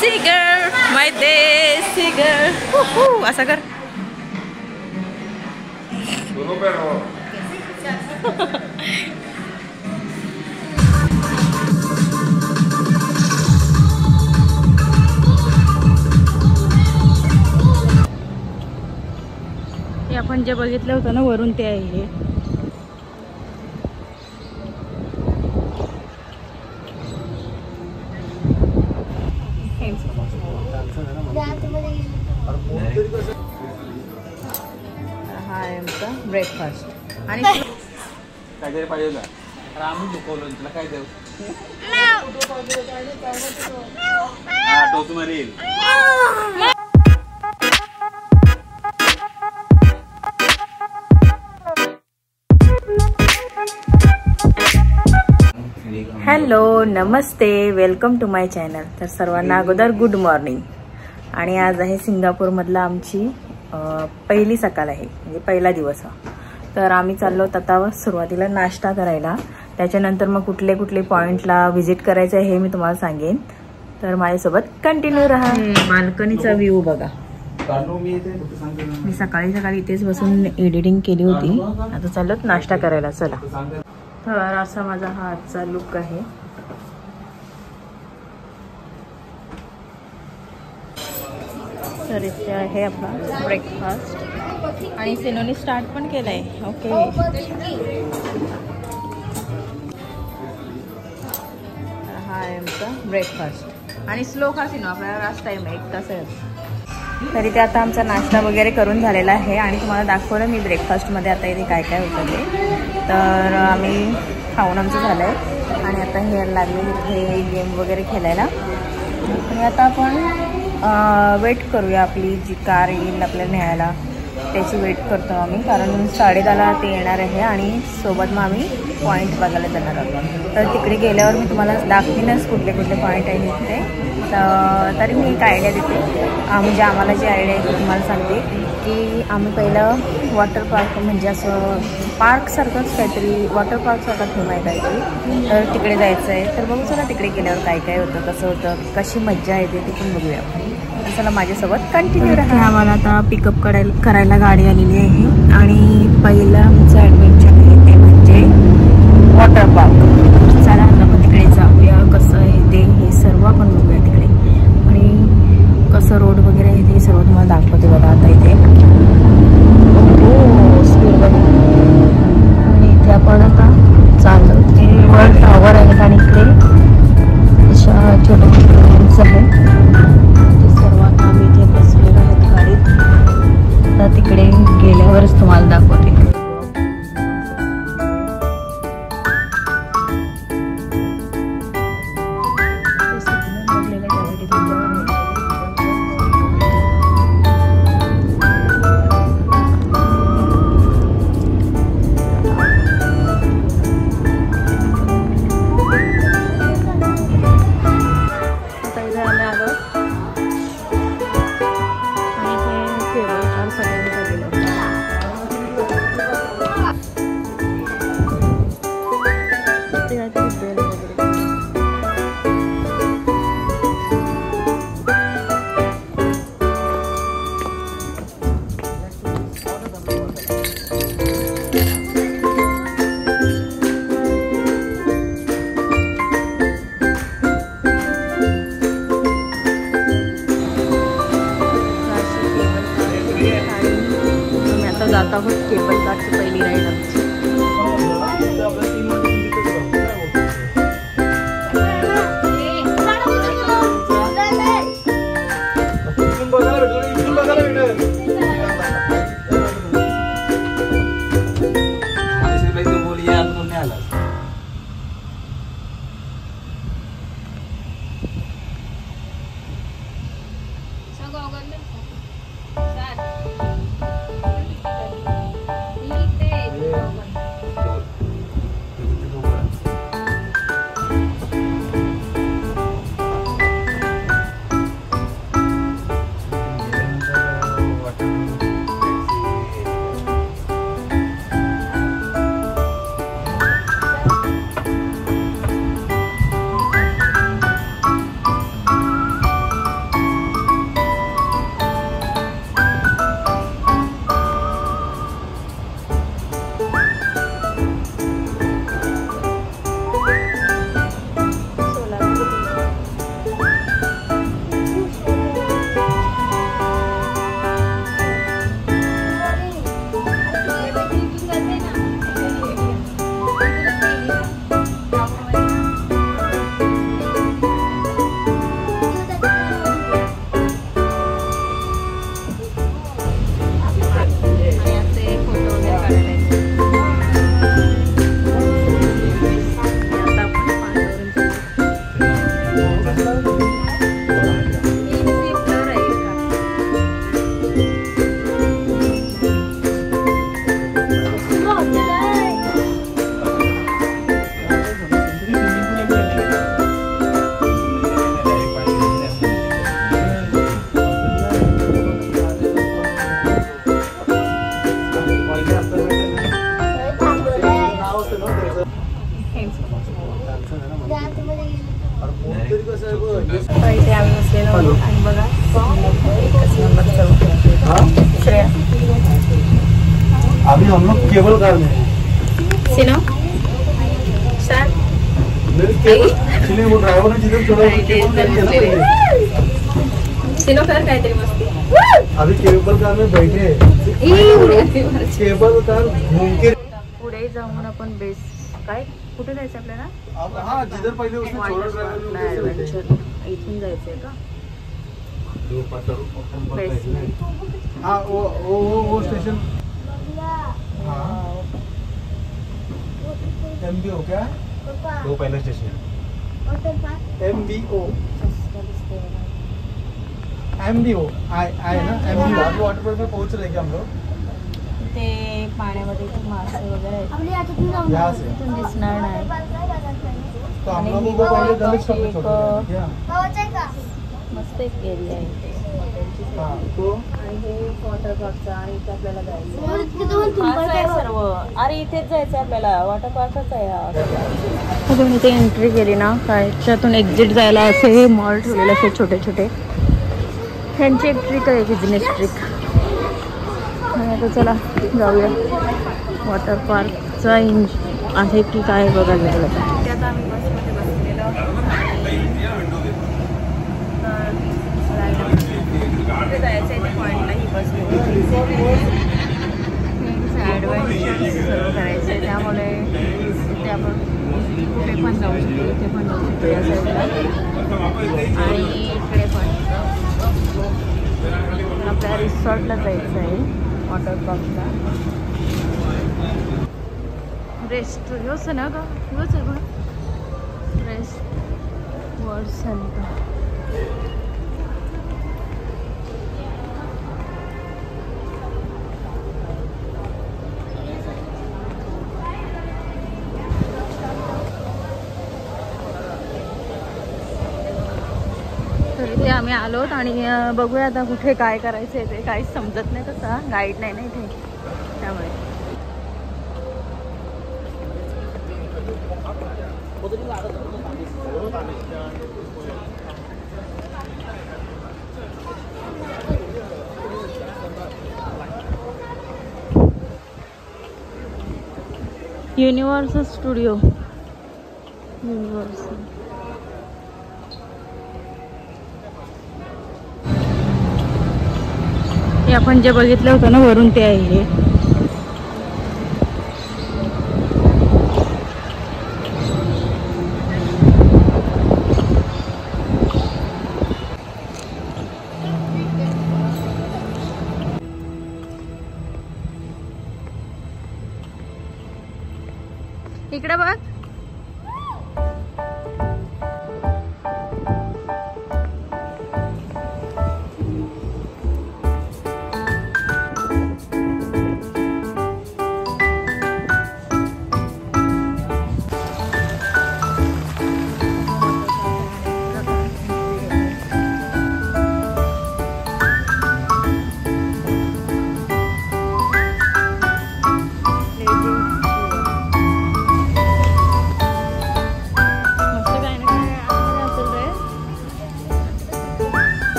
देसी girl, माय देसी girl. असा कर. हे आपण जे बघितलं होतं ना वरून ते आहे. हा आहे आमचा ब्रेकफास्ट. आणि काहीतरी पाहिजे ना आम्ही दुखवलं तुला काय देऊ. हा टोचू मारील. हॅलो नमस्ते, वेलकम टू माय चॅनल. तर सर्वांना अगोदर गुड मॉर्निंग. आणि आज आहे सिंगापूरमधला आमची पहिली सकाळ आहे, म्हणजे पहिला दिवस. तर आम्ही चाललो आता सुरुवातीला नाश्ता करायला, त्याच्यानंतर मग कुठले कुठले पॉइंटला व्हिजिट करायचं आहे हे मी तुम्हाला सांगेन. तर माझ्यासोबत कंटिन्यू राहा. बाल्कनीचा व्ह्यू बघा. मी सकाळी सकाळी इथेच बसून एडिटिंग केली होती. आता चाललो नाश्ता करायला. चला. तर असा माझा हा आजचा लुक आहे. तर इथे आहे आपला ब्रेकफास्ट आणि सिनोनी स्टार्ट पण केलाय. ओके. हा आहे आमचा ब्रेकफास्ट आणि स्लो खा सिनो, आपल्याला रास्ट टाईम आहे 1 तास आहे. तरी ते आता आमचा नाश्ता वगैरे करून झालेला आहे आणि तुम्हाला दाखवलं मी ब्रेकफास्टमध्ये आता इथे काय काय होतं ते. तर आम्ही खाऊन आमचं झालं आहे आणि आता हे लागले इथे गेम वगैरे खेळायला. आणि आता आपण वेट करूया, आपली जी कार येईल आपल्याला न्यायला त्याची वेट करतो आम्ही, कारण 10:30ला ते येणार आहे आणि सोबत मग आम्ही पॉईंट बघायला जाणार आहोत. तर तिकडे गेल्यावर मी तुम्हाला दाखवीनच कुठले कुठले पॉईंट आहेत ते. तरी मी एक आयडिया देते, म्हणजे आम्हाला जी आयडिया आहे ती तुम्हाला सांगते की आम्ही पहिलं वॉटर पार्क, म्हणजे असं पार्कसारखंच काहीतरी, वॉटर पार्कसारखं थीम आहे काहीतरी, तर तिकडे जायचं आहे. तर बघू चला तिकडे गेल्यावर काय काय होतं, कसं होतं, कशी मज्जा येते ते पण बघूया आपण. चला माझ्यासोबत कंटिन्यू राहा. आम्हाला आता पिकअप करायला गाडी आलेली आहे आणि पहिलं आमचं ॲडव्हेंचर आहे ते म्हणजे वॉटर पार्क. चला आपण तिकडे जाऊया. कसं आहे ते हे सर्व आपण बघूया तिकडे, आणि कसं रोड वगैरे आहे ते सर्व तुम्हाला दाखवते बघा. आता इथे स्पीड बघा. आणि इथे आपण आता चाललो ते वर्ल्ड टॉवर आहेत आणि इकडे अशा छोटे छोटे रूम्स आहेत. सर्वात आम्ही इथे बसलेलो आहोत गाडीत. तर तिकडे गेल्यावरच तुम्हाला दाखवते. जात आहोत केबल कारची पहिली राईड आमची. इथे आम्ही बसलेलो होतो आणि बघा एकच नंबर चौक श्रेया अभी हम लोग केबल कार में सिनो स्टार्ट एक्चुअली वो ड्राइवर ने जिधर छोड़ा केबल कार किया ना पहले सिनो कर काहीतरी मस्ती अभी केबल कार में बैठे केबल कार घूम के पुढे जाऊन आपण बेस काय कुठे जायचं आपल्याला हाँ जिधर पहले उसने छोड़ा ड्राइवर ऍडव्हेंचर इथून जायचंय का बेसमेंट हाँ वो स्टेशन MBO क्या है वो पहला स्टेशन MBO आए ना MBO अभी वाटर पार्क में पहुंच रहे क्या हम लोग ते पाण्यामध्ये इथे मासे वगैरे आहेत यहाँ से इथून दिसणार नाही तो हम लोगों को पहले गलत शब्द छोड़ दिया मस्त एक एरिया आहे हाँ तो आणि हे वॉटर पार्कचा आणि इथे आपल्याला जायचं असं आहे सर्व अरे इथेच जायचं आपल्याला वॉटर पार्कच आहे हा तुम्ही इथे एंट्री केली ना काय त्यातून एक्झिट जायला असे हे मॉल ठेवलेले असे छोटे छोटे ह्यांची एक ट्रिक आहे बिझनेस ट्रिक आता चला जाऊया वॉटर पार्कचा आहे की काय बघायला गेलं तर आता आम्ही बसमध्ये बसलेलो कुठे जायचं आहे ते पॉईंटला ही बस ॲडव्हेंचर सर्व करायचं आहे त्यामुळे इथे आपण कुठे पण जाऊ शकतो इथे पण जाऊ शकतो या साईडला आणि इकडे पण आपल्या रिसॉर्टला जायचं आहे वॉटर पार्कला रेस्ट योच ना का योच आहे बघा रेस्ट वर्ड सेंटर तर इथे आम्ही आलोत आणि बघूया आता कुठे काय करायचं आहे ते काहीच समजत नाही तसा गाईड नाही ना इथे त्यामुळे युनिव्हर्सल स्टुडिओ युनिव्हर्सल हे आपण जे बघितलं होतं ना वरून ते आहे हे इकडे बघ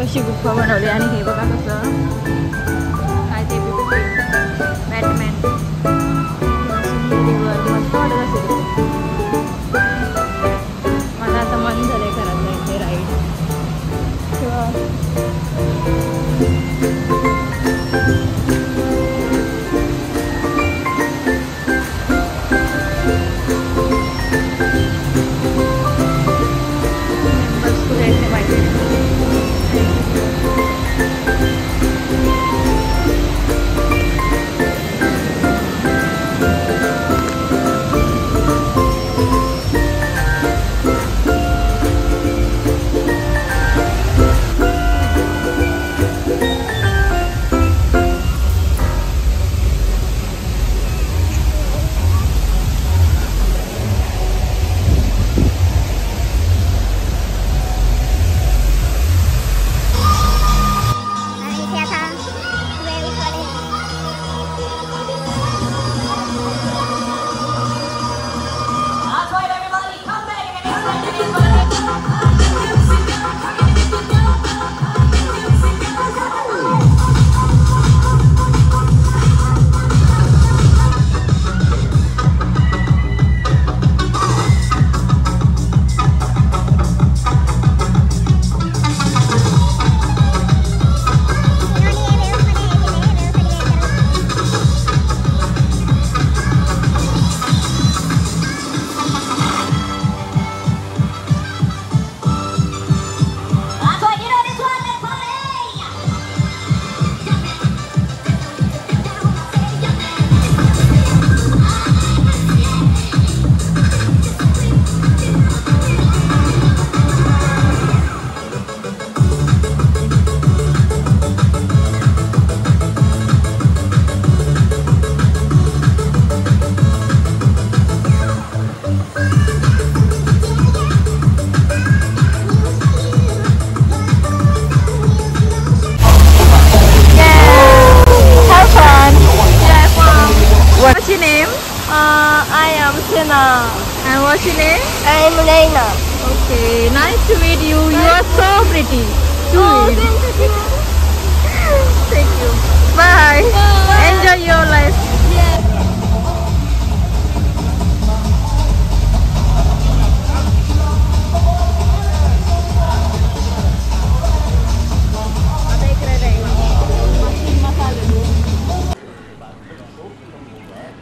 कशी गुफा बनवली आणि हे बघा कसं काय ते बॅटमॅन मस्त वाटत असेल मला आता मन झालंय खरंच जायचं ride Sine? I'm Reina. Okay, nice to meet you. You are so pretty. Oh, Sweet. thank you. Thank you. Bye. Bye. Enjoy your life. Yeah.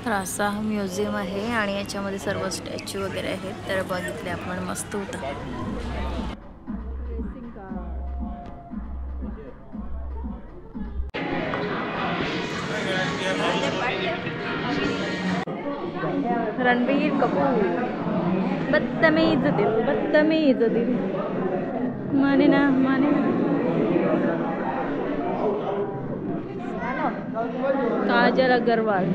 तर असा हा म्युझियम आहे आणि याच्यामध्ये सर्व स्टॅच्यू वगैरे आहेत. तर बघितले आपण, मस्त होतं. रणबीर कपूर बदतमीज दिल माने ना काजल अग्रवाल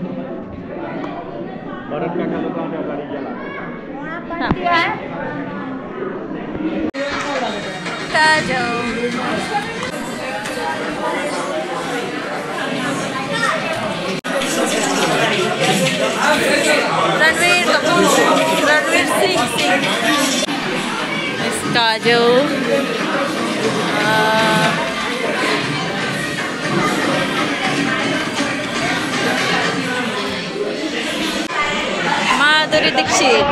रणवीर कपूर, रणवीर सिंह काजल, माधुरी दीक्षित.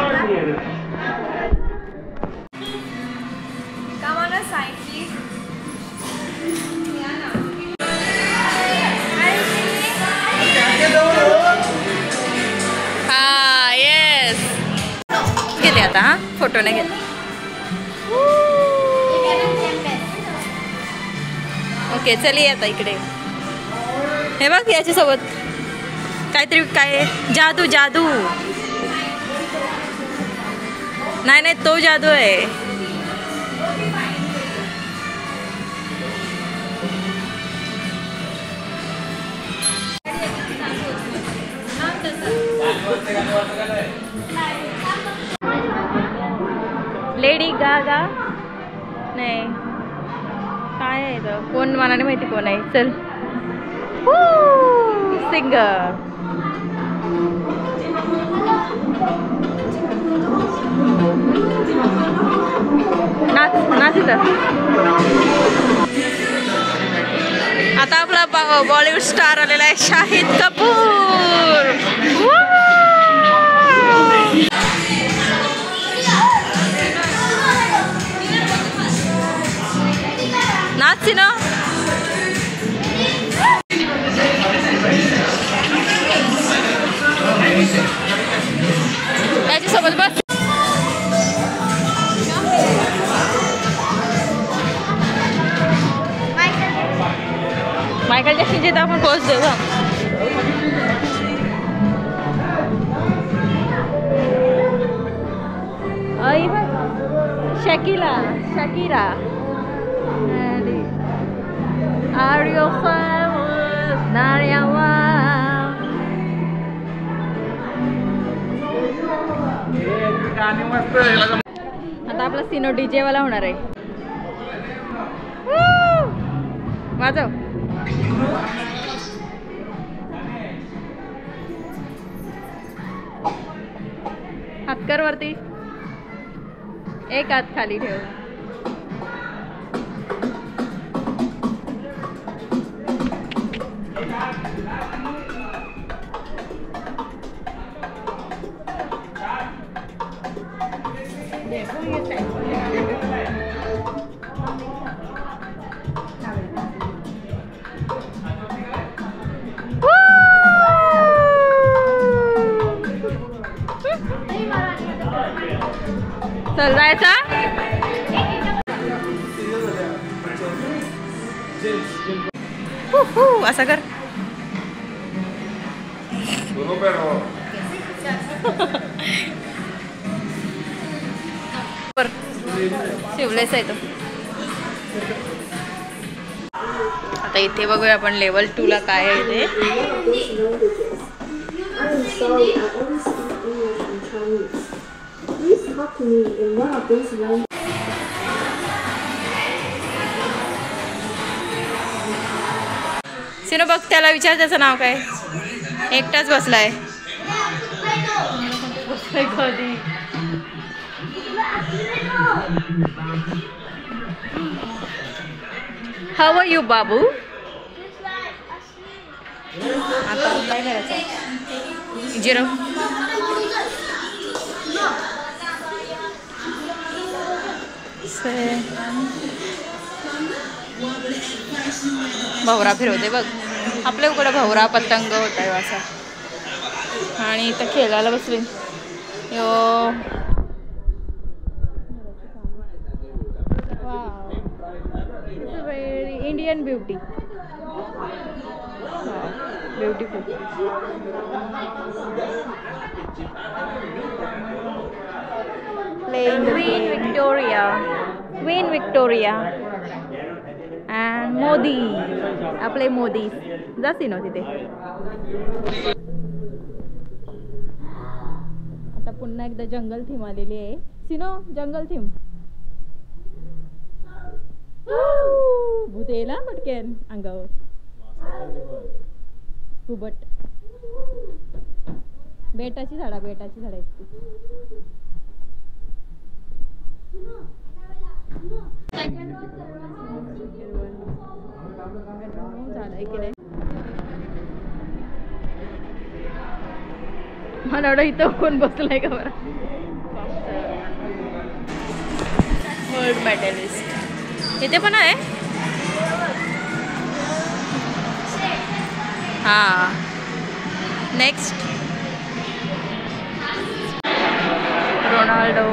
हा येस गेले आता. हा फोटो नाही घेत. ओके चलिए आता इकडे. हे बघ याच्यासोबत काहीतरी काय जादू जादू नाही तो जादू आहे. लेडी गागा नाही काय आहे तर कोण मला नाही माहिती कोण आहे. चल सिंगर नाच इथं. आता आपला बॉलिवूड स्टार आलेला आहे शाहिद कपूर. नाच ना. त्याच्यासोबत बस. मायकल जॅक्सनचे तर आपण पोच देऊ. Shakira Are you famous? Naryawa. आता आपला सिनो डीजे वाला होणार आहे. वाजव. हात कर वरती. एक हात खाली ठेव. चल जायचा. असं कर. शिवलेस आहे तो. आता इथे बघूया आपण लेवल 2 ला काय आहे ते. सिनो बघ त्याला विचार त्याचं नाव काय. एकटाच बसलाय. कधी हाऊ आर यू बाबू? आता काय करायचं? जिरो भवरा फिरवते बघ. आपल्या उकडे भवरा पतंग होता असा आणि इथं खेळायला बसले. Yo very Indian beauty. Beautiful. Queen Victoria. Queen Victoria. And Modi. आपले मोदी जाती ना तिथे. आता पुन्हा एकदा जंगल थीम आलेली आहे. सिनो जंगल थीम. भूत येला पटकन अंगावर. फुबट. बेटाची झाडा आहेत. झालंय की नाही मला एवढं इथं कोण बसलाय का बरं. गोल्ड मेडलिस्ट इथे पण आहे. हा next Ronaldo.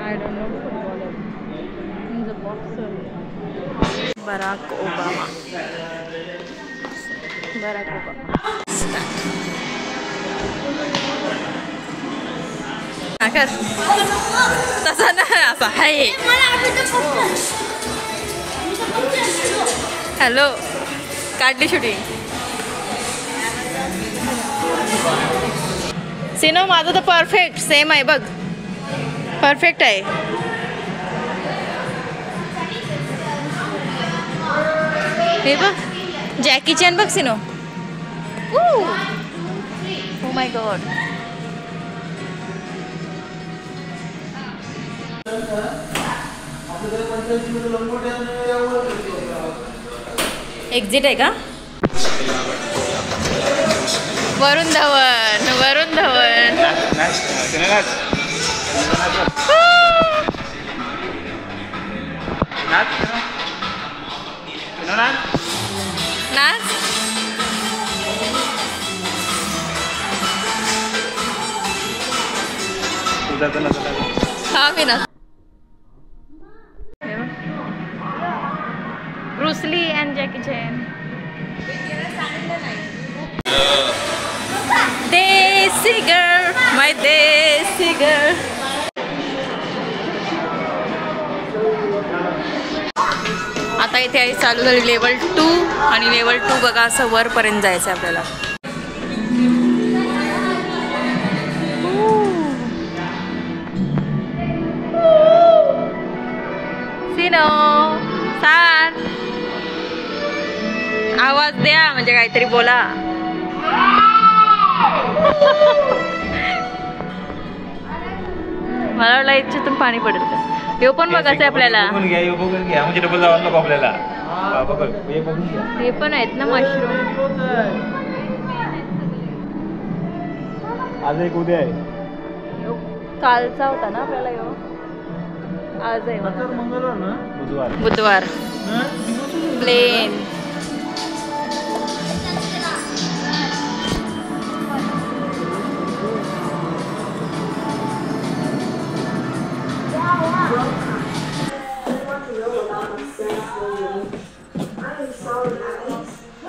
I don't know footballer. He's a boxer. Barack Obama. Akas. तसा नाही असा आहे. हॅलो काढली शूटिंग. सिनो माझं तर परफेक्ट सेम आहे बघ. परफेक्ट आहे. हे बघ जॅकी चॅन बघ सिनो. Oh my God. एक्झिट आहे का? वरुण धवन. नाच. हा मी ना. Bruce Lee and Jackie Chan. Desi girl, my desi girl. आता इथे चालू झाली लेवल 2 आणि लेवल 2 बघा असं वरपर्यंत जायचं आपल्याला. सिनो सांग आवाज द्या म्हणजे काहीतरी बोला. मला वाटलं इच्छेतून पाणी पडेल का. हे पण बघायचं आपल्याला. हे पण आहेत ना मशरूम. आज एक उद्या आहे. कालचा होता ना आपल्याला यो. आज आहे मंगळवार ना. बुधवार. प्लेन.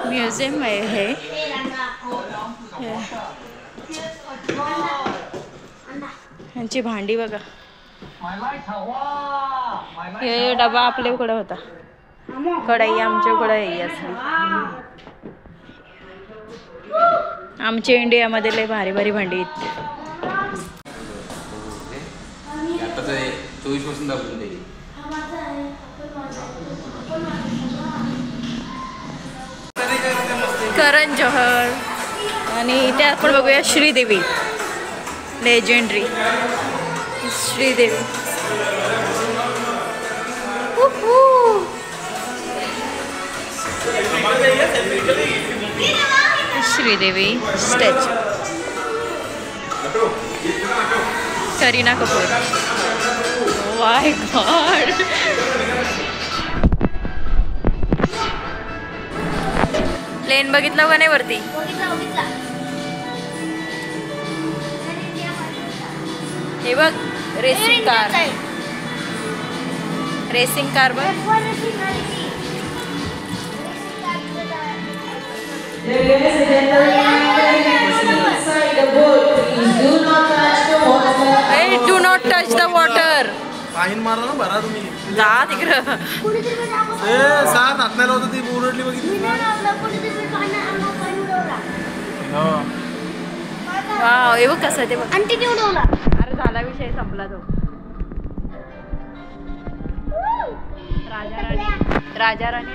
म्युझियम आहे हे. यांची भांडी बघा. हे डबा आपल्याकडे होता. कढई आमच्याकडे असली. आमच्या इंडियामध्ये लय भारी भारी भांडी आहेत. 24 पासून दाखवून देईल. करण जोहर. आणि इथे आपण बघूया Sridevi. Legendary Sridevi. Sridevi statue. Kareena Kapoor. My god. Plane बघितलं का नाही वरती? हे बघ रेसिंग कार. रेसिंग कार बघ. Do not touch the water. पाहिन मारला ना भरा तुम्ही. जा तिकडं. सार नाचण्याला होतं ती उरडली बघितली. वाव हे बघ कसं ते बघ. आंटी उडवला. अरे झाला विषय संपला तो. Raja Rani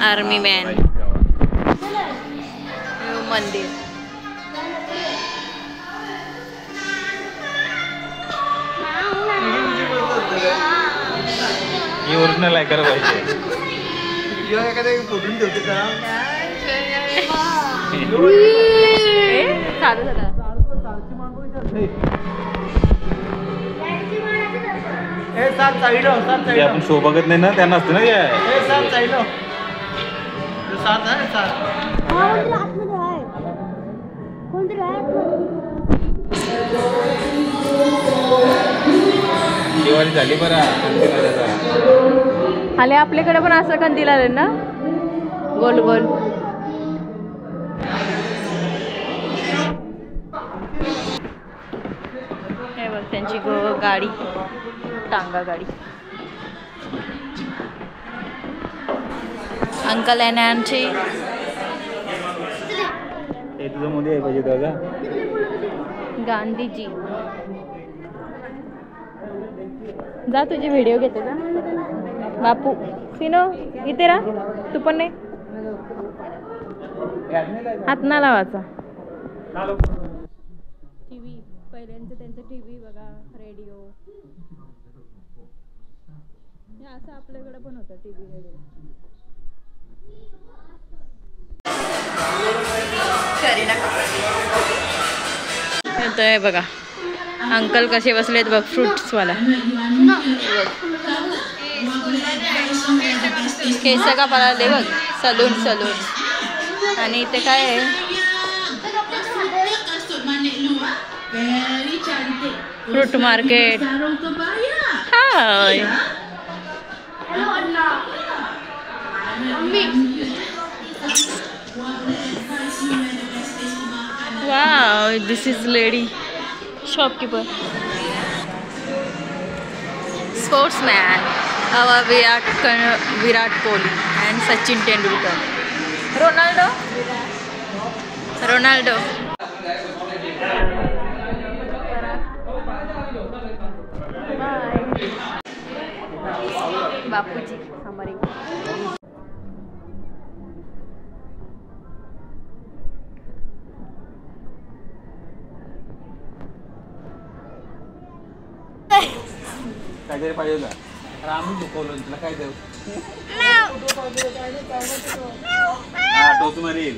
army man. मंदिर. ही ओरिजिनल आहे खरं पाहिजे. फोटून ठेवते का? चालू झाला. आपण शो बघत नाही ना त्यांना असते ना दिवाळी झाली बरं. आले आपल्याकडे पण असं कंदील आले ना गोल गोल. हे बघ त्यांची गाडी. टांगा गाडी. अंकल आणि आमची. हे तुझं मध्ये आहे पाहिजे दादा. गांधीजी. जा तुझी व्हिडिओ घेते का बापू. सिनो इथे राहा. तू पण नाही. हात ना लावायचा. टीव्ही पहिल्यांचं त्यांचं टीव्ही बघा. रेडिओ असं आपल्याकडे पण होतं टीव्ही रेडिओ. येतोय बघा. अंकल कसे बसलेत बघ. फ्रुट्सवाला. केस का पाला बघ. Salon salon. आणि इथे काय आहे? Fruit market. Hi. Wow this is lady shopkeeper. Sportsman. Virat Kohli and Sachin Tendulkar. Ronaldo. Bapuji हमारे. काहीतरी पाहिजे होता. आम्ही झुकवलं तुला काय देऊ. हा टोच मारील.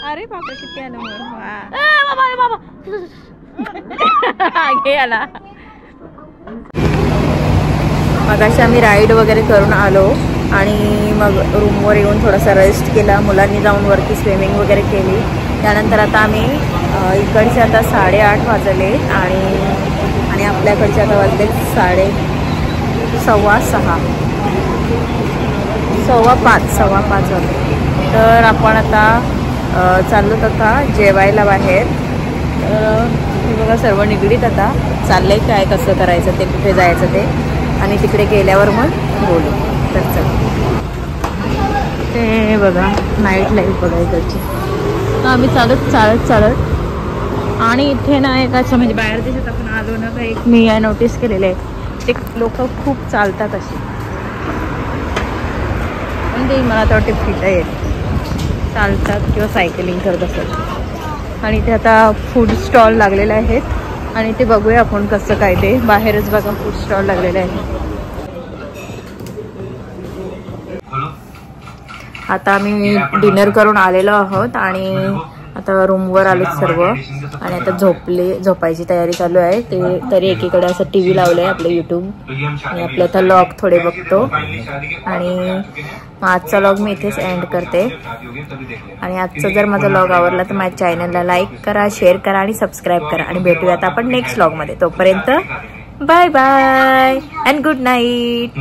अरे बापरे किती आलं आला. मगाशी आम्ही राईड वगैरे करून आलो आणि मग रूमवर येऊन थोडासा रेस्ट केला. मुलांनी जाऊन वरती स्विमिंग वगैरे केली. त्यानंतर आता आम्ही इकडचे आता 8:30 वाजले आणि आपल्याकडचे आता वाजले 5:15 वाजले. तर आपण आता चाललोत आता जेवायला बाहेर. तर हे बघा सर्व निगडीत आता चाललंय काय कसं करायचं ते कुठे जायचं ते आणि तिकडे गेल्यावर मग बोलू. तर चल. ते बघा नाईट लाईफ बघा इकडची. तर आम्ही चालत आणि इथे ना एक असं म्हणजे बाहेर देशात आपण आलो ना का एक मी नोटीस केलेलं आहे. ते लोक खूप चालतात असे, म्हणजे मला तर वाटते फिरता येत चालतात किंवा सायकलिंग करत असतात. आणि ते आता फूड स्टॉल लागलेले आहेत आणि ते बघूया आपण कसं काय. ते बाहेरच बघा फूड स्टॉल लागलेले आहेत. आता आम्ही डिनर करून आलेलो आहोत आणि आता रूमवर आलो सर्व आणि आता झोपायची तयारी चालू आहे. ते तरी एकीकडे असं टी व्ही लावलं आहे आपलं यूट्यूब आणि आपलं आता लॉग थोडे बघतो. आणि आजचा लॉग मी इथेच एंड करते. आणि आजचा जर माझा लॉग आवडला तर माझ्या चॅनलला लाईक करा, शेअर करा आणि सबस्क्राईब करा. आणि भेटूयात आपण नेक्स्ट लॉगमध्ये. तोपर्यंत bye bye and good night.